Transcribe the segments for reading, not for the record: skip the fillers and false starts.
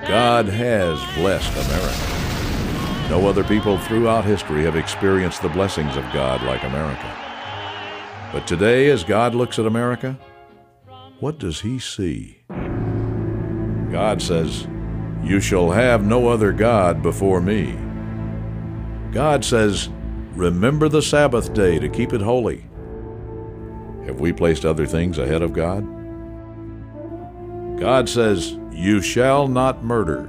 God has blessed America. No other people throughout history have experienced the blessings of God like America. But today, as God looks at America, what does He see? God says, "You shall have no other God before me." God says, "Remember the Sabbath day to keep it holy." Have we placed other things ahead of God? God says, "You shall not murder."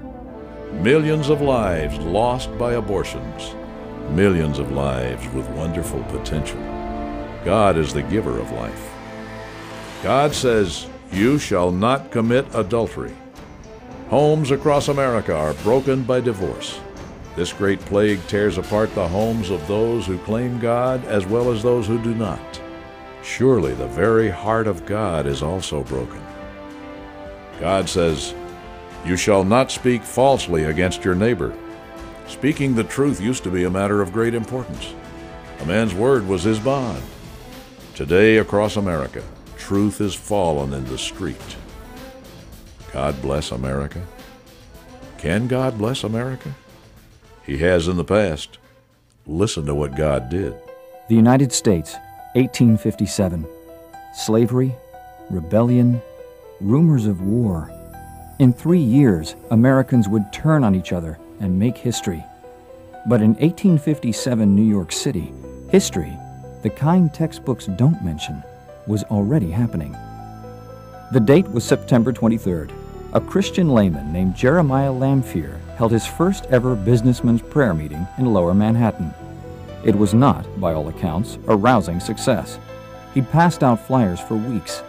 Millions of lives lost by abortions. Millions of lives with wonderful potential. God is the giver of life. God says, "You shall not commit adultery." Homes across America are broken by divorce. This great plague tears apart the homes of those who claim God as well as those who do not. Surely the very heart of God is also broken. God says, "You shall not speak falsely against your neighbor." Speaking the truth used to be a matter of great importance. A man's word was his bond. Today, across America, truth is fallen in the street. God bless America. Can God bless America? He has in the past. Listen to what God did. The United States, 1857. Slavery, rebellion, rumors of war. In 3 years, Americans would turn on each other and make history. But in 1857 New York City, history, the kind textbooks don't mention, was already happening. The date was September 23rd. A Christian layman named Jeremiah Lanphier held his first ever businessman's prayer meeting in Lower Manhattan. It was not, by all accounts, a rousing success. He'd passed out flyers for weeks.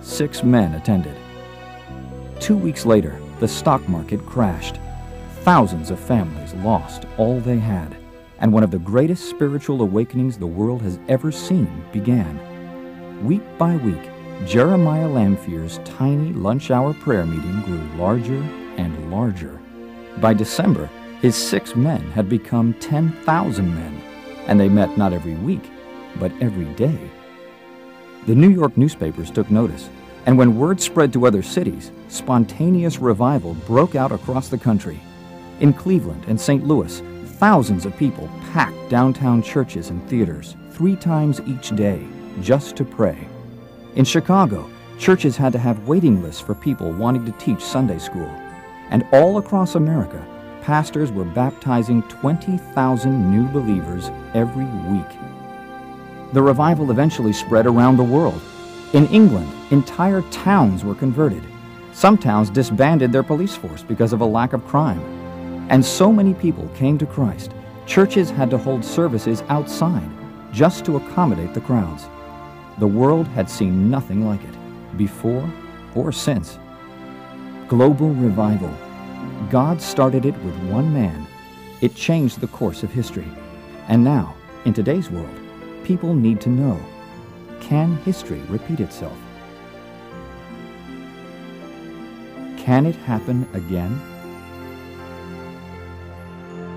6 men attended. 2 weeks later, the stock market crashed. Thousands of families lost all they had, and one of the greatest spiritual awakenings the world has ever seen began. Week by week, Jeremiah Lanphier's tiny lunch-hour prayer meeting grew larger and larger. By December, his 6 men had become 10,000 men, and they met not every week, but every day. The New York newspapers took notice, and when word spread to other cities, spontaneous revival broke out across the country. In Cleveland and St. Louis, thousands of people packed downtown churches and theaters 3 times each day just to pray. In Chicago, churches had to have waiting lists for people wanting to teach Sunday school. And all across America, pastors were baptizing 20,000 new believers every week. The revival eventually spread around the world. In England, entire towns were converted. Some towns disbanded their police force because of a lack of crime. And so many people came to Christ, churches had to hold services outside just to accommodate the crowds. The world had seen nothing like it, before or since. Global revival. God started it with one man. It changed the course of history. And now, in today's world, people need to know, can history repeat itself? Can it happen again?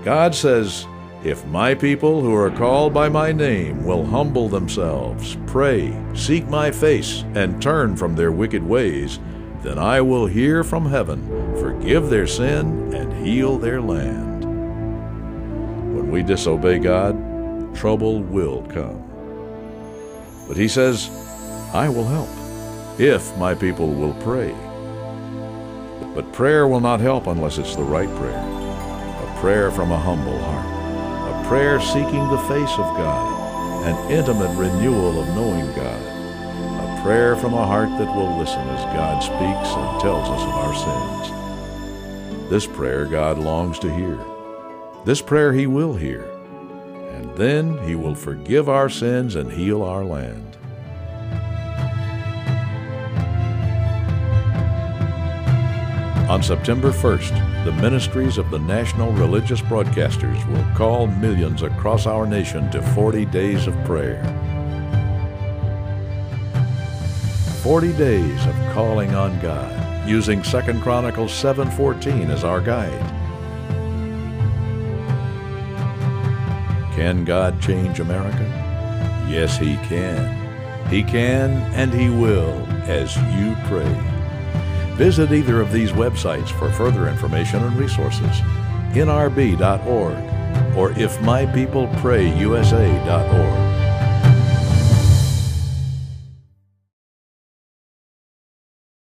God says, "If my people who are called by my name will humble themselves, pray, seek my face, and turn from their wicked ways, then I will hear from heaven, forgive their sin, and heal their land." When we disobey God, trouble will come. But He says, "I will help, if my people will pray." But prayer will not help unless it's the right prayer. A prayer from a humble heart. A prayer seeking the face of God. An intimate renewal of knowing God. A prayer from a heart that will listen as God speaks and tells us of our sins. This prayer God longs to hear. This prayer He will hear. And then He will forgive our sins and heal our land. On September 1st, the ministries of the National Religious Broadcasters will call millions across our nation to 40 days of prayer. 40 days of calling on God, using 2 Chronicles 7:14 as our guide. Can God change America? Yes, He can. He can and He will as you pray. Visit either of these websites for further information and resources. nrb.org or ifmypeopleprayusa.org.